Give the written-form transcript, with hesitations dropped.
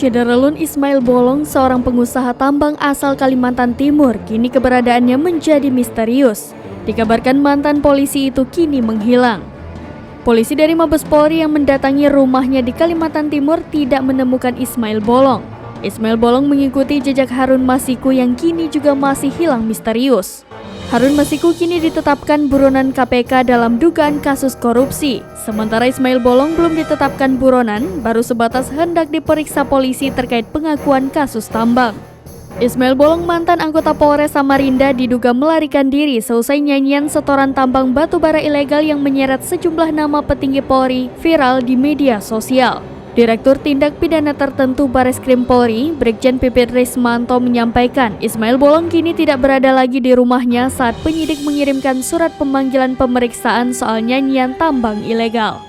Syederalun Ismail Bolong, seorang pengusaha tambang asal Kalimantan Timur, kini keberadaannya menjadi misterius. Dikabarkan mantan polisi itu kini menghilang. Polisi dari Mabes Polri yang mendatangi rumahnya di Kalimantan Timur tidak menemukan Ismail Bolong. Ismail Bolong mengikuti jejak Harun Masiku yang kini juga masih hilang misterius. Harun Masiku kini ditetapkan buronan KPK dalam dugaan kasus korupsi. Sementara Ismail Bolong belum ditetapkan buronan, baru sebatas hendak diperiksa polisi terkait pengakuan kasus tambang. Ismail Bolong, mantan anggota Polres Samarinda, diduga melarikan diri seusai nyanyian setoran tambang batubara ilegal yang menyeret sejumlah nama petinggi Polri viral di media sosial. Direktur Tindak Pidana Tertentu Bareskrim Polri, Brigjen Pipit Rismanto menyampaikan Ismail Bolong kini tidak berada lagi di rumahnya saat penyidik mengirimkan surat pemanggilan pemeriksaan soal nyanyian tambang ilegal.